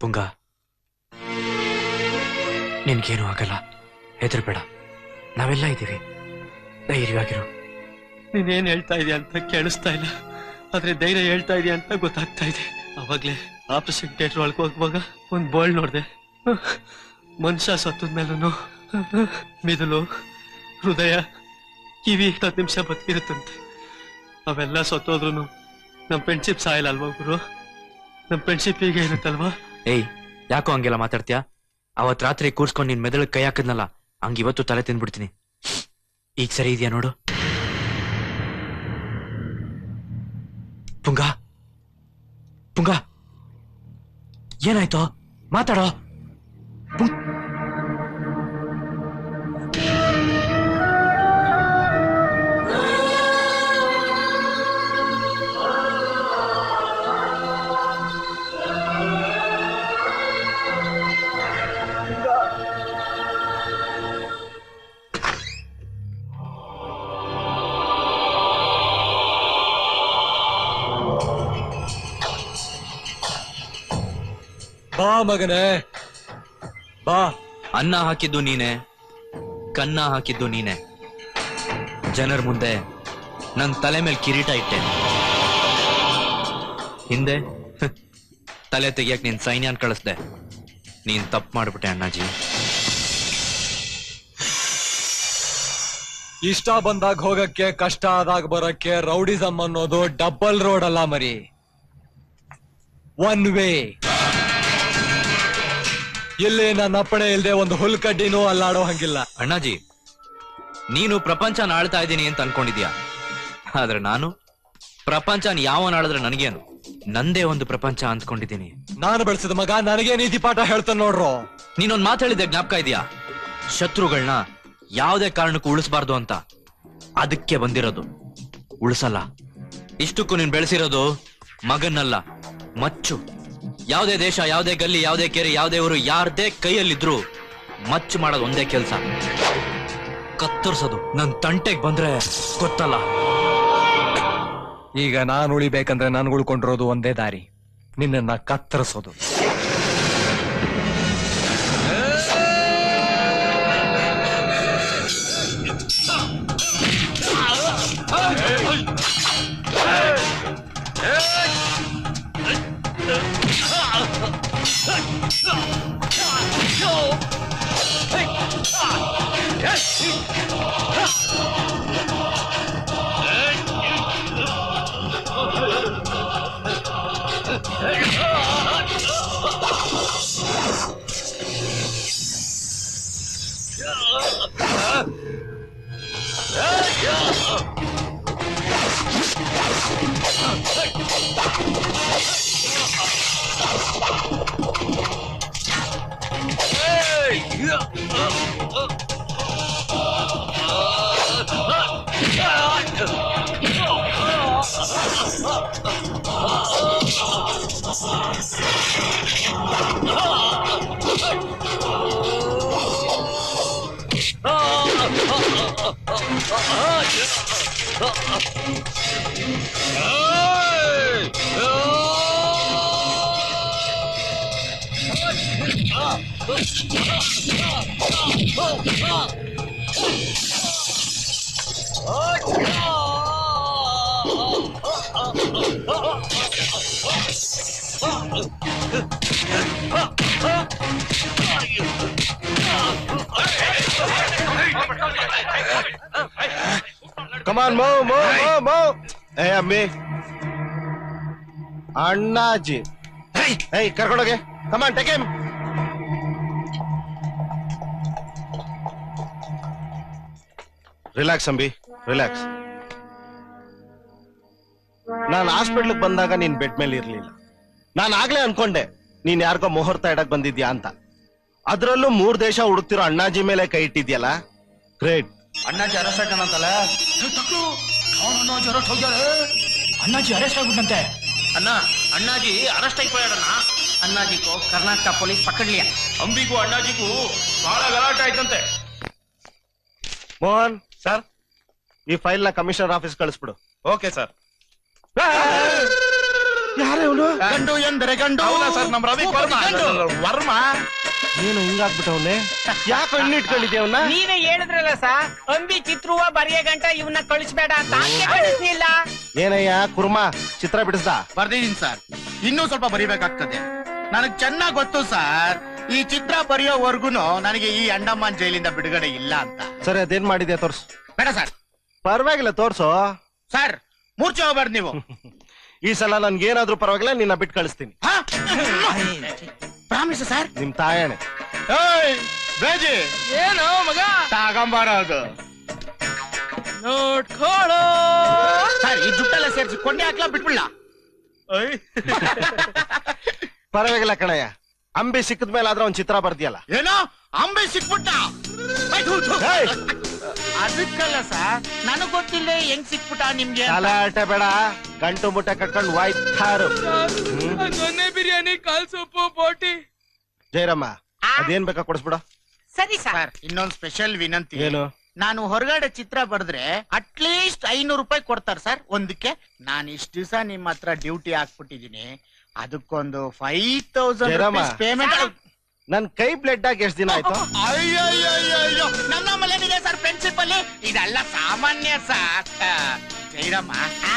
ಪುಂಗ, ನಿನ್ಗೇನು ಆಗಲ್ಲ, ಹೆದರ್ಬೇಡ, ನಾವೆಲ್ಲ ಇದ್ದೀವಿ, ಧೈರ್ಯವಾಗಿರು. ನೀನೇನ್ ಹೇಳ್ತಾ ಇದೆಯಾ ಅಂತ ಕೇಳಿಸ್ತಾ ಇಲ್ಲ, ಆದ್ರೆ ಧೈರ್ಯ ಹೇಳ್ತಾ ಇದೆಯಾ ಅಂತ ಗೊತ್ತಾಗ್ತಾ ಇದೆ. ಅವಾಗ್ಲೇ ಆಪರೇಷನ್ ಥಿಯೇಟರ್ ಒಳಗೆ ಹೋಗುವಾಗ ಒಂದ್ ಬೋಲ್ಡ್ ನೋಡ್ದೆ. ಮನುಷ್ಯ ಸತ್ತದ್ಮೇಲೂ ಮಿದುಳು, ಹೃದಯ, ಕಿವಿ 10 ನಿಮಿಷ ಬದುಕಿರುತ್ತಂತೆ. ಅವೆಲ್ಲ ಸತ್ತೋದ್ರು ನಮ್ ಫ್ರೆಂಡ್ಶಿಪ್ ಸಾಯಿಲ್ಲ ಅಲ್ವಾ ಗುರು? ನಮ್ ಫ್ರೆಂಡ್ಶಿಪ್ ಹೀಗೆ ಇರುತ್ತಲ್ವಾ? ಏಯ್, ಯಾಕೋ ಹಂಗೆಲ್ಲ ಮಾತಾಡ್ತೀಯಾ? ಅವತ್ ರಾತ್ರಿ ಕೂರ್ಸ್ಕೊಂಡು ನಿನ್ ಮೆದುಳಿಗೆ ಕೈ ಹಾಕದ್ನಲ್ಲ, ಹಂಗ ಇವತ್ತು ತಲೆ ತಿಂದ್ಬಿಡ್ತೀನಿ. ಈಗ ಸರಿ ಇದೆಯಾ ನೋಡು. ಪುಂಗ, ಪುಂಗ, ಏನಾಯ್ತು? ಮಾತಾಡೋ. ಬಾ ಮಗನೇ ಬಾ. ಅನ್ನ ಹಾಕಿದ್ದು ನೀನೆ, ಕನ್ನ ಹಾಕಿದ್ದು ನೀನೆ. ಜನರ ಮುಂದೆ ನನ್ ತಲೆ ಮೇಲೆ ಕಿರೀಟ ಇಟ್ಟೆ, ಹಿಂದೆ ತಲೆ ತೆಗಿಯಕ್ ನೀನ್ ಸೈನ್ಯಾನ್ ಕಳಿಸ್ದೆ. ನೀನ್ ತಪ್ಪು ಮಾಡ್ಬಿಟ್ಟೆ ಅಣ್ಣಾಜಿ. ಇಷ್ಟ ಬಂದಾಗ ಹೋಗಕ್ಕೆ, ಕಷ್ಟ ಆದಾಗ ಬರಕ್ಕೆ ರೌಡಿಸಮ್ ಅನ್ನೋದು ಡಬಲ್ ರೋಡ್ ಅಲ್ಲ ಮರಿ, ಒನ್ ವೇ. ಇಲ್ಲಿ ನನ್ನ ಅಪ್ಪಣೆ ಇಲ್ದೆ ಒಂದು ಹುಲ್ಕಡ್ಡಿನೂ ಅಲ್ಲಾಡೋ ಹಂಗಿಲ್ಲ. ಅಣ್ಣಾಜಿ, ನೀನು ಪ್ರಪಂಚನ ಆಳ್ತಾ ಇದ್ದೀನಿ ಅಂತ ಅನ್ಕೊಂಡಿದ್ಯಾ, ಆದ್ರೆ ನಾನು ಪ್ರಪಂಚನ ಯಾವನ್ ಆಳಿದ್ರೆ ನನಗೇನು, ನಂದೇ ಒಂದು ಪ್ರಪಂಚ ಅಂದ್ಕೊಂಡಿದ್ದೀನಿ. ನಾನು ಬೆಳೆಸಿದ ಮಗ ನನಗೆ ನೀತಿ ಪಾಠ ಹೇಳ್ತಾನೆ ನೋಡ್ರು. ನೀನೊಂದ್ ಮಾತು ಹೇಳಿದ್ದೆ ಜ್ಞಾಪಕ ಇದೆಯಾ? ಶತ್ರುಗಳನ್ನ ಯಾವುದೇ ಕಾರಣಕ್ಕೂ ಉಳಿಸಬಾರ್ದು ಅಂತ. ಅದಕ್ಕೆ ಬಂದಿರೋದು, ಉಳಿಸಲ್ಲ. ಇಷ್ಟಕ್ಕೂ ನೀನ್ ಬೆಳೆಸಿರೋದು ಮಗನ್ನಲ್ಲ, ಮಚ್ಚು. ಯಾವುದೇ ದೇಶ, ಯಾವುದೇ ಗಲ್ಲಿ, ಯಾವುದೇ ಕೆರೆ, ಯಾವುದೇ ಊರು, ಯಾರದೇ ಕೈಯಲ್ಲಿದ್ರು ಮಚ್ಚು ಮಾಡೋದು ಒಂದೇ ಕೆಲಸ, ಕತ್ತರಿಸೋದು. ನನ್ ತಂಟೆಗೆ ಬಂದ್ರೆ ಗೊತ್ತಲ್ಲ. ಈಗ ನಾನು ಉಳಿಬೇಕಂದ್ರೆ ನಾನು ಉಳ್ಕೊಂಡಿರೋದು ಒಂದೇ ದಾರಿ, ನಿನ್ನನ್ನ ಕತ್ತರಿಸೋದು. Come on, move. Hey, Ammi. Annaji. Hey, karkodoge. Come on, take him. Relax, Ambi. Relax. ನಾನು ಹಾಸ್ಪಿಟ್ಲಿಗೆ ಬಂದಾಗ ನೀನ್ ಬೆಡ್ ಮೇಲೆ ಇರ್ಲಿಲ್ಲ. ನಾನು ಆಗ್ಲೇ ಅನ್ಕೊಂಡೆ ನೀನ್ ಯಾರಿಗೋ ಮುಹೂರ್ತ ಇಡಕ್ ಬಂದಿದ್ಯಾ ಅಂತ. ಅದ್ರಲ್ಲೂ 3 ದೇಶ ಹುಡುಕ್ತಿರೋ ಅಣ್ಣಾಜಿ ಮೇಲೆ ಕೈ ಇಟ್ಟಿದ್ಯಲ್ಲ, ಗ್ರೇಟ್. ಅಣ್ಣಾಜಿ ಅರೆಸ್ಟ್ ಆಯ್ತಾನಂತಲ್ಲ. ಅಣ್ಣಾಜಿ ಅರೆಸ್ಟ್ ಆಗ್ಬಿಟ್ಟಂತೆ. ಅಣ್ಣಾಜಿ ಅರೆಸ್ಟ್ ಆಯ್పోయాడಣ್ಣ. ಅಣ್ಣಾಜಿಗೂ ಕರ್ನಾಟಕ ಪೊಲೀಸ್ ಪಕ್ಕಡ್ಲಿಯ. ಅಂಬಿಗೂ ಅಣ್ಣಾಜಿಗೂ ಬಹಳ ಗಲಾಟೆ ಆಯ್ತಂತೆ. ಮೋಹನ್ ಸರ್, ಈ ಫೈಲ್ ನ ಕಮಿಷನರ್ ಆಫೀಸ್ ಕಳಿಸ್ಬಿಡು. Okay sir. ಯಾರು ಯಾರೇ ಅವನು? ಗಂಡು ಎಂದರೆ ಗಂಡು. ಸರ್ ನಮ್ ರವಿ ವರ್ಮ. ಏನು ಹಿಂಗಾಗ್ಬಿಟ್ಟವನೆ? ಯಾಕೆ ಹಣ್ಣಿಟ್ಕೊಂಡಿದ್ದೆ ಅವನ್ನ? ನೀವೇ ಹೇಳಿದ್ರಲ್ಲ ಸರ್, ಅಂಬಿ ಚಿತ್ರುವ ಬರೆಯ ಗಂಟ ಇವನ್ನ ಕಳಿಸ್ಬೇಡ ಅಂತ ಕಳಿಸ್ಲಿಲ್ಲ. ಏನಯ್ಯ ಕುರ್ಮಾ ಚಿತ್ರ ಬಿಡಿಸ್ದ? ಬರ್ದಿದ್ದೀನಿ ಸರ್, ಇನ್ನೂ ಸ್ವಲ್ಪ ಬರಿಬೇಕಾಗ್ತದೆ. ನನಗ್ ಚೆನ್ನಾಗ್ ಗೊತ್ತು ಸರ್, ಈ ಚಿತ್ರ ಬರೆಯೋವರ್ಗುನು ನನಗೆ ಈ ಅಂಡಮಾನ್ ಜೈಲಿಂದ ಬಿಡುಗಡೆ ಇಲ್ಲ ಅಂತ. ಸರಿ ಅದೇನ್ ಮಾಡಿದ್ಯಾ ತೋರ್ಸು. ಬೇಡ ಸರ್. ಪರವಾಗಿಲ್ಲ ತೋರ್ಸು. ಸರ್ ಮೂರ್ಛೆ ಹೋಗ್ಬಾರ್ದು ನೀವು. ಈ ಸಲ ನನ್ಗೇನಾದ್ರೂ ಪರವಾಗಿಲ್ಲ, ನಿನ್ನ ಬಿಟ್ಟು ಕಳಿಸ್ತೀನಿ. Promise sir. ನಿಮ್ ತಾಯಣೆ. ಬೇಜಿ ಏನೋ ಮಗ ತಗೊಂಬರೋದು ನೋಡ್ಕೊಳ್ಳೋ. ಸರ್ ಈ ಜುಟ್ಟೆಲ್ಲ ಸೇರಿಸಿ ಕೊಂಡೆ ಹಾಕ್ಲಾ ಬಿಟ್ಬಿಡ್ಲ? ಪರವಾಗಿಲ್ಲ ಕಣಯ್ಯ, ಅಂಬಿ ಸಿಕ್ಕದ ಮೇಲೆ ಆದ್ರೆ ಒಂದ್ ಚಿತ್ರ ಬರ್ದಿಯಲ್ಲ. ಏನೋ ಅಂಬೆ ಸಿಕ್ಬಿಟ್ಟ? ಏಯ್! ಅದಕ್ಕಲ್ಲ ಸರ್, ನನಗ್ ಗೊತ್ತಿಲ್ಲ ಹೆಂಗ್ ಸಿಕ್ಬಿಟ್ಟ ನಿಮ್ಗೆ ಅಂತ. ಗಲಾಟೆ ಬೇಡ, ಗಂಟು ಮುಟ್ಟೆ ಕಟ್ಕೊಂಡು ವಾಯ್ತಾರು. ದೊನ್ನೆ ಬಿರಿಯಾನಿ, ಕಾಲ್ ಸೊಪ್ಪು, ಬೋಟಿ. ಜಯರಮ್ಮ ಅದೇನ್ ಬೇಕಾ ಕೊಡಿಸ್ಬಿಡ. ಸರಿ ಸರ್. ಸರ್ ಇನ್ನೊಂದ್ ಸ್ಪೆಷಲ್ ವಿನಂತಿ. ಏನು? ನಾನು ಹೊರಗಡೆ ಚಿತ್ರ ಬರೆದ್ರೆ ಅಟ್ಲೀಸ್ಟ್ 500 ರೂಪಾಯಿ ಕೊಡ್ತಾರೆ ಸರ್ ಒಂದಕ್ಕೆ. ನಾನು ಇಷ್ಟ ದಿವಸ ನಿಮ್ ಹತ್ರ ಡ್ಯೂಟಿ ಹಾಕ್ಬಿಟ್ಟಿದೀನಿ, ಅದಕ್ಕೊಂದು 5000 ಜಯರಾಮ. ಪೇಮೆಂಟ್. ನನ್ ಕೈ ಬ್ಲಡ್ ಆಗಿ ಎಷ್ಟ್ ದಿನ ಆಯ್ತು? ಅಯ್ಯೋ ನಮ್ಮ ಮನೇನಿದೆ ಸರ್ ಪ್ರಿನ್ಸಿಪಲ್, ಇದೆಲ್ಲ ಸಾಮಾನ್ಯ ಸರ್. ಜೈರಮ್ಮ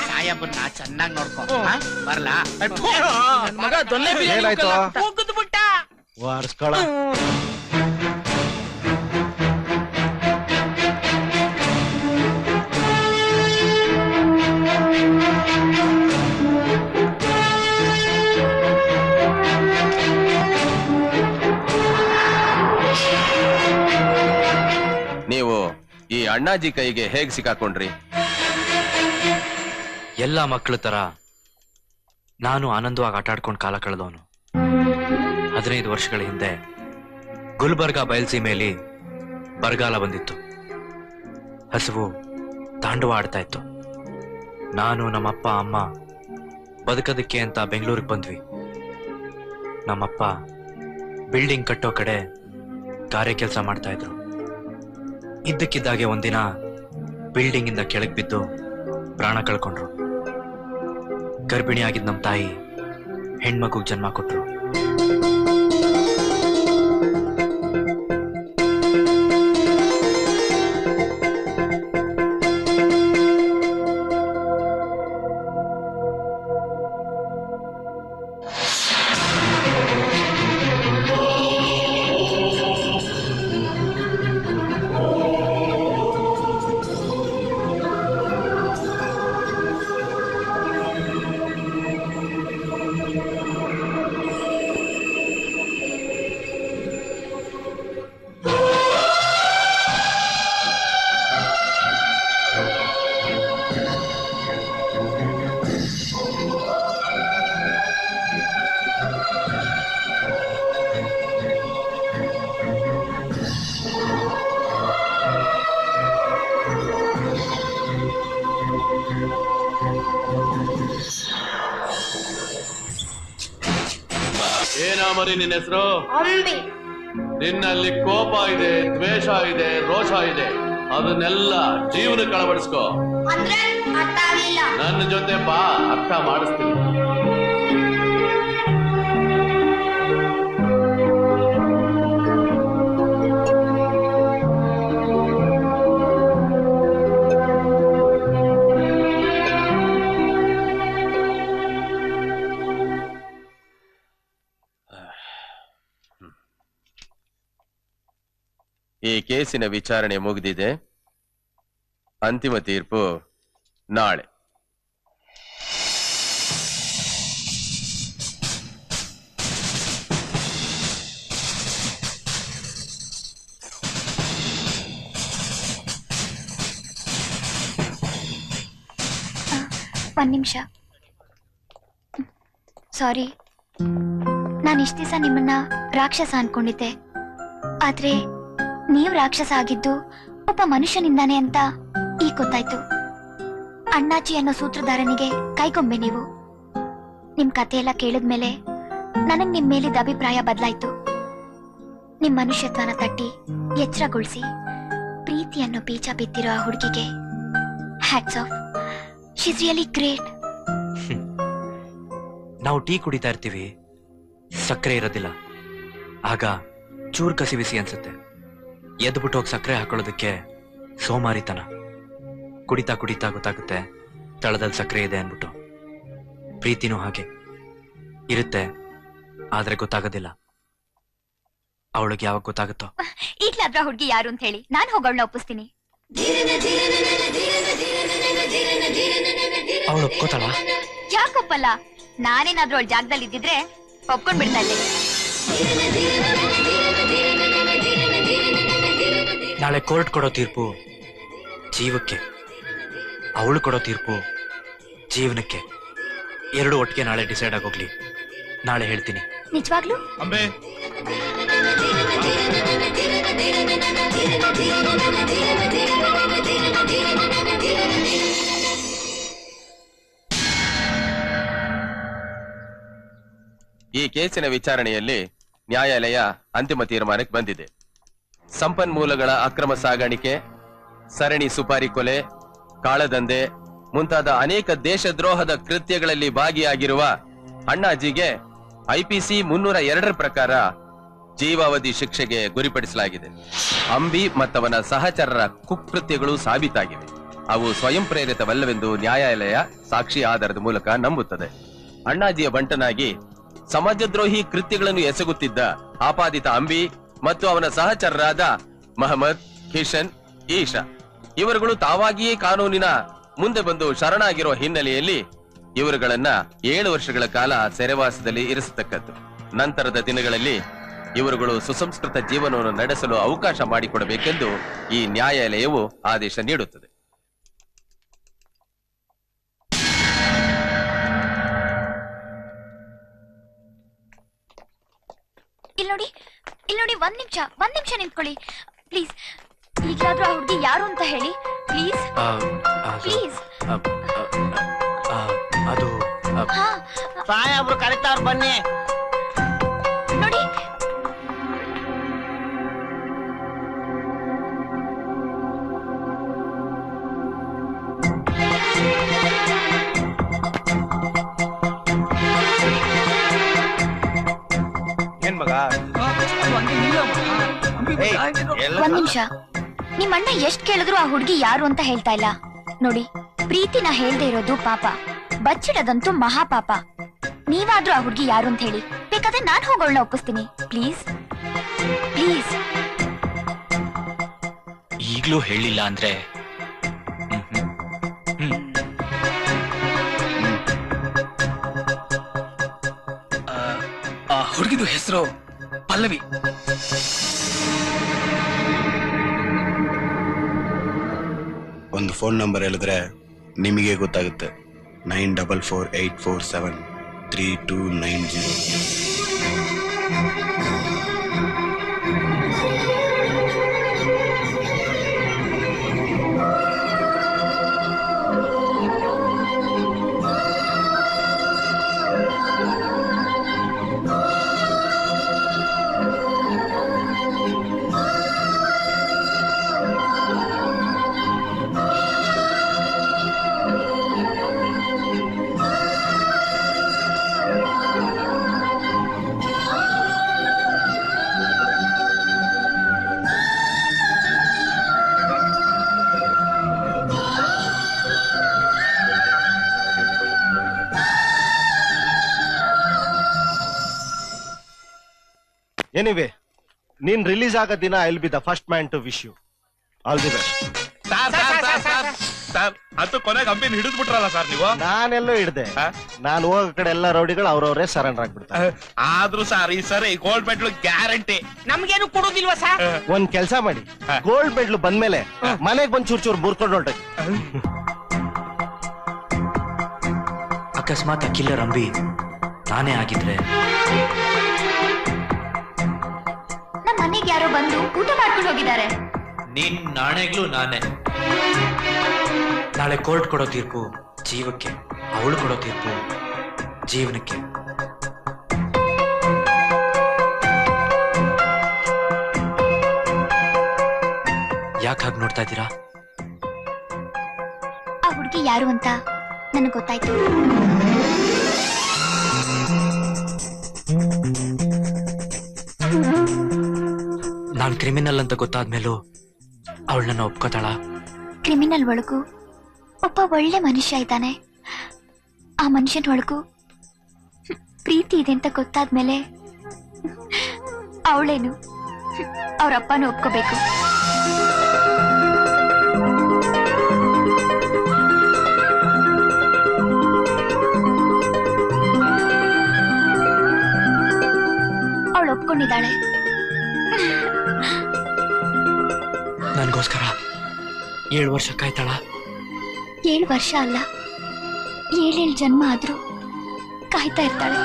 ಸಾಯಬ್ಬನ್ನ ಚೆನ್ನಾಗಿ ನೋಡ್ಕೊ. ಬರ್ಲಾ? ಮಗ ದೊನ್ನೆ ಏನಾಯ್ತು? ಹೋಗುದು ಬಿಟ್ಟ. ವಾರ್ಸ್ಕೊಳ. ನೀವು ಈ ಅಣ್ಣಾಜಿ ಕೈಗೆ ಹೇಗ್ ಸಿಕ್ಕಾಕೊಂಡ್ರಿ? ಎಲ್ಲ ಮಕ್ಕಳ ತರ ನಾನು ಆನಂದವಾಗಿ ಆಟಾಡ್ಕೊಂಡು ಕಾಲ ಕಳೆದವನು. 15 ವರ್ಷಗಳ ಹಿಂದೆ ಗುಲ್ಬರ್ಗಾ ಬಯಲ್ಸೀಮೆಯಲ್ಲಿ ಬರಗಾಲ ಬಂದಿತ್ತು. ಹಸಿವು ತಾಂಡವ ಆಡ್ತಾ ಇತ್ತು. ನಾನು ನಮ್ಮಪ್ಪ ಅಮ್ಮ ಬದುಕೋದಕ್ಕೆ ಅಂತ ಬೆಂಗಳೂರಿಗೆ ಬಂದ್ವಿ. ನಮ್ಮಪ್ಪ ಬಿಲ್ಡಿಂಗ್ ಕಟ್ಟೋ ಕಡೆ ಗಾರೆ ಕೆಲಸ ಮಾಡ್ತಾ ಇದ್ರು. ಇದ್ದಕ್ಕಿದ್ದಾಗೆ ಒಂದಿನ ಬಿಲ್ಡಿಂಗ್ ಇಂದ ಕೆಳಗೆ ಬಿದ್ದು ಪ್ರಾಣ ಕಳ್ಕೊಂಡ್ರು. ಗರ್ಭಿಣಿಯಾಗಿದ್ದ ನಮ್ಮ ತಾಯಿ ಹೆಣ್ಮಗುಗ್ ಜನ್ಮ ಕೊಟ್ರು. ಏನಾಮರಿ ನಿನ್ನ ಹೆಸರು? ನಿನ್ನಲ್ಲಿ ಕೋಪ ಇದೆ, ದ್ವೇಷ ಇದೆ, ರೋಷ ಇದೆ. ಅದನ್ನೆಲ್ಲ ಜೀವನಕ್ಕೆ ಅಳವಡಿಸ್ಕೋ. ನನ್ನ ಜೊತೆ ಬಾ, ಅರ್ಥ ಮಾಡಿಸ್ತೀನಿ. ಈ ಕೇಸಿನ ವಿಚಾರಣೆ ಮುಗಿದಿದೆ. ಅಂತಿಮ ತೀರ್ಪು ನಾಳೆ. ಒಂದ್ ನಿಮಿಷ. ಸಾರಿ, ನಾನು ಇಷ್ಟ ದಿವಸ ನಿಮ್ಮನ್ನ ರಾಕ್ಷಸ ಅನ್ಕೊಂಡಿದ್ದೆ. ಆದ್ರೆ ನೀವು ರಾಕ್ಷಸ ಆಗಿದ್ದು ಒಬ್ಬ ಮನುಷ್ಯನಿಂದಾನೆ ಅಂತ ಈಗ ಗೊತ್ತಾಯ್ತು. ಅಣ್ಣಾಜಿ ಅನ್ನೋ ಸೂತ್ರಧಾರನಿಗೆ ಕೈಗೊಂಬೆ ನೀವು. ನಿಮ್ ಕತೆ ಎಲ್ಲ ಕೇಳಿದ್ಮೇಲೆ ನನಗ್ ನಿಮ್ ಮೇಲಿದ್ದ ಅಭಿಪ್ರಾಯ ಬದಲಾಯ್ತು. ನಿಮ್ ಮನುಷ್ಯತ್ವನ ತಟ್ಟಿ ಎಚ್ಚರಗೊಳಿಸಿ ಪ್ರೀತಿ ಅನ್ನೋ ಬೀಜ ಬಿತ್ತಿರೋ ಆ ಹುಡುಗಿಗೆ hats off. She is really great. ನಾವು ಟೀ ಕುಡಿತಾ ಇರ್ತೀವಿ, ಸಕ್ಕರೆ ಇರೋದಿಲ್ಲ. ಆಗ ಚೂರ್ ಕಸಿಬಿಸಿ ಅನ್ಸುತ್ತೆ. ಎದ್ಬಿಟ್ಟು ಹೋಗಿ ಸಕ್ಕರೆ ಹಾಕೊಳ್ಳೋದಕ್ಕೆ ಸೋಮಾರಿತನ. ಕುಡಿತಾ ಕುಡಿತಾ ಗೊತ್ತಾಗುತ್ತೆ ತಳದಲ್ಲಿ ಸಕ್ಕರೆ ಇದೆ ಅನ್ಬಿಟ್ಟು. ಪ್ರೀತಿನೂ ಹಾಗೆ ಇರುತ್ತೆ, ಆದ್ರೆ ಗೊತ್ತಾಗೋದಿಲ್ಲ. ಅವಳಿಗೆ ಯಾವಾಗ ಗೊತ್ತಾಗುತ್ತೋ. ಈಗ್ಲಾದ್ರ ಹುಡ್ಗಿ ಯಾರು ಅಂತ ಹೇಳಿ ನಾನ್ ಹೋಗೋಳ್ನ ಒಪ್ಪಿಸ್ತೀನಿ. ಅವಳು ಒಪ್ಕೋತಾಳ? ಯಾಕೊಪ್ಪಲ್ಲ? ನಾನೇನಾದ್ರೂ ಅವಳ ಜಾಗದಲ್ಲಿ ಇದ್ದಿದ್ರೆ ಒಪ್ಕೊಂಡ್ ಬಿಡ್ತಾ ಇದ್ದೆ. ನಾಳೆ ಕೋರ್ಟ್ ಕೊಡೋ ತೀರ್ಪು ಜೀವಕ್ಕೆ, ಅವಳು ಕೊಡೋ ತೀರ್ಪು ಜೀವನಕ್ಕೆ. ಎರಡು ಒಟ್ಟಿಗೆ ನಾಳೆ ಡಿಸೈಡ್ ಆಗೋಗ್ಲಿ. ನಾಳೆ ಹೇಳ್ತೀನಿ. ನಿಜವಾಗ್ಲೂ? ಅಂಬೆ ಈ ಕೇಸಿನ ವಿಚಾರಣೆಯಲ್ಲಿ ನ್ಯಾಯಾಲಯ ಅಂತಿಮ ತೀರ್ಮಾನಕ್ಕೆ ಬಂದಿದೆ. ಸಂಪನ್ಮೂಲಗಳ ಅಕ್ರಮ ಸಾಗಾಣಿಕೆ, ಸರಣಿ ಸುಪಾರಿ ಕೊಲೆ, ಕಾಳದಂಧೆ ಮುಂತಾದ ಅನೇಕ ದೇಶದ್ರೋಹದ ಕೃತ್ಯಗಳಲ್ಲಿ ಭಾಗಿಯಾಗಿರುವ ಅಣ್ಣಾಜಿಗೆ ಐಪಿಸಿ 302 ಪ್ರಕಾರ ಜೀವಾವಧಿ ಶಿಕ್ಷೆಗೆ ಗುರಿಪಡಿಸಲಾಗಿದೆ. ಅಂಬಿ ಮತ್ತವನ ಸಹಚರರ ಕುಕೃತ್ಯಗಳು ಸಾಬೀತಾಗಿವೆ. ಅವು ಸ್ವಯಂ ಪ್ರೇರಿತವಲ್ಲವೆಂದು ನ್ಯಾಯಾಲಯ ಸಾಕ್ಷಿ ಆಧಾರದ ಮೂಲಕ ನಂಬುತ್ತದೆ. ಅಣ್ಣಾಜಿಯ ಬಂಟನಾಗಿ ಸಮಾಜದ್ರೋಹಿ ಕೃತ್ಯಗಳನ್ನು ಎಸಗುತ್ತಿದ್ದ ಆಪಾದಿತ ಅಂಬಿ ಮತ್ತು ಅವನ ಸಹಚರರಾದ ಮಹಮ್ಮದ್, ಕಿಶನ್, ಈಶಾ ಇವರುಗಳು ತಾವಾಗಿಯೇ ಕಾನೂನಿನ ಮುಂದೆ ಬಂದು ಶರಣಾಗಿರುವ ಹಿನ್ನೆಲೆಯಲ್ಲಿ ಇವರುಗಳನ್ನ 7 ವರ್ಷಗಳ ಕಾಲ ಸೆರೆವಾಸದಲ್ಲಿ ಇರಿಸತಕ್ಕದ್ದು. ನಂತರದ ದಿನಗಳಲ್ಲಿ ಇವರುಗಳು ಸುಸಂಸ್ಕೃತ ಜೀವನವನ್ನು ನಡೆಸಲು ಅವಕಾಶ ಮಾಡಿಕೊಡಬೇಕೆಂದು ಈ ನ್ಯಾಯಾಲಯವು ಆದೇಶ ನೀಡುತ್ತದೆ. ಇಲ್ಲಿ ನೋಡಿ, ಒಂದ್ ನಿಮಿಷ ನಿಂತ್ಕೊಳ್ಳಿ ಪ್ಲೀಸ್. ಈಗಲಾದ್ರೂ ಆ ಹುಡುಗಿ ಯಾರು ಅಂತ ಹೇಳಿ ಪ್ಲೀಸ್. ಪ್ಲೀಸ್. ಅದು ಸಾಹೇಬ್ರು ಕರೀತಾವ್ರು, ಬನ್ನಿ. ನೋಡಿ, ಏನ್ ಮಗ? ಒಂದ್ ನಿಮಿಷ. ನಿಮ್ ಅಣ್ಣ ಎಷ್ಟ್ ಕೇಳಿದ್ರು ಆ ಹುಡುಗಿ ಯಾರು ಅಂತ ಹೇಳ್ತಾ ಇಲ್ಲ. ನೋಡಿ, ಪ್ರೀತಿನ ಹೇಳ್ದೆ ಇರೋದು ಪಾಪ, ಬಚ್ಚಿಡೋದಂತೂ ಮಹಾಪಾಪ. ನೀವಾದ್ರೂ ಆ ಹುಡುಗಿ ಯಾರು ಅಂತ ಹೇಳಿ, ಬೇಕಾದ್ರೆ ನಾನ್ ಹೋಗೋಳ್ನ ಒಪ್ಪಿಸ್ತೀನಿ. Please please. ಈಗ್ಲೂ ಹೇಳಿಲ್ಲ ಅಂದ್ರೆ ಆ ಹುಡುಗಿದು ಹೆಸರು ಪಲ್ಲವಿ. ಒಂದು ಫೋನ್ ನಂಬರ್ ಹೇಳಿದ್ರೆ ನಿಮಗೆ ಗೊತ್ತಾಗುತ್ತೆ. 9448473290. ಎನಿವೆ, ನೀನ್ ರಿಲೀಸ್ ಆಗೋ ದಿನ I will be the first man to wish you all the best. ಅಂತೂ ಕೊನೆಗೆ ಅಂಬಿನ ಹಿಡಿದು ಬಿಟ್ರಲ್ಲ ಸರ್ ನೀವು. ನಾನೆಲ್ಲೋ ಹಿಡ್ದೆ. ನಾನು ಹೋಗೋ ಕಡೆ ಎಲ್ಲ ರೌಡಿಗಳು ಅವ್ರವ್ರೇ ಸರೆಂಡರ್ ಆಗ್ಬಿಡ್ತಾರೆ. ಆದ್ರೂ ಸರ್ ಈ ಸರಿ ಗೋಲ್ಡ್ ಮೆಡಲ್ ಗ್ಯಾರಂಟಿ. ನಮ್ಗೇನು ಕೊಡೋದಿಲ್ವಾ ಸರ್? ಒಂದ್ ಕೆಲ್ಸ ಮಾಡಿ, ಗೋಲ್ಡ್ ಮೆಡಲ್ ಬಂದ್ಮೇಲೆ ಮನೆಗ್ ಬಂದ್ ಚೂರ್ ಮುರ್ಕೊಂಡು ಹೊರಟೋಗಿ. ಅಕಸ್ಮಾತ್ ಆ ಕಿಲ್ಲರ್ ಅಂಬಿ ನಾನೇ ಆಗಿದ್ರೆ, ನಮ್ಮ ಮನೆಗೆ ಯಾರೋ ಬಂದು ಊಟ ಮಾಡ್ಕೊಂಡು ಹೋಗಿದ್ದಾರೆ. ನಿನ್ ನಾಣೆಗ್ಲೂ ನಾನೇ. ನಾಳೆ ಕೋರ್ಟ್ ಕೊಡೋ ತೀರ್ಪು ಜೀವಕ್ಕೆ, ಅವಳು ಕೊಡೋ ತೀರ್ಪು ಜೀವನಕ್ಕೆ. ಯಾಕೆ ಹಾಗೆ ನೋಡ್ತಾ ಇದ್ದೀರಾ? ಆ ಹುಡುಗಿ ಯಾರು ಅಂತ ನನಗೆ ಗೊತ್ತಾಯ್ತು. ನಾನ್ ಕ್ರಿಮಿನಲ್ ಅಂತ ಗೊತ್ತಾದ್ಮೇಲೂ ಅವಳು ನನ್ನ ಒಪ್ಕೋತಾಳ? ಕ್ರಿಮಿನಲ್ ಒಳಗೂ ಒಬ್ಬ ಒಳ್ಳೆ ಮನುಷ್ಯ ಇದ್ದಾನೆ. ಆ ಮನುಷ್ಯನ ಒಳಗೂ ಪ್ರೀತಿ ಇದೆ ಅಂತ ಗೊತ್ತಾದ್ಮೇಲೆ ಅವಳೇನು ಅವ್ರ ಅಪ್ಪನೂ ಒಪ್ಕೋಬೇಕು. ಅವಳು ಒಪ್ಕೊಂಡಿದ್ದಾಳೆ. ನನ್ಗೋಸ್ಕರ 7 ವರ್ಷ ಕಾಯ್ತಾಳ? 7 ವರ್ಷ ಅಲ್ಲ, 7 ಜನ್ಮ ಆದ್ರೂ ಕಾಯ್ತಾ ಇರ್ತಾಳೆ.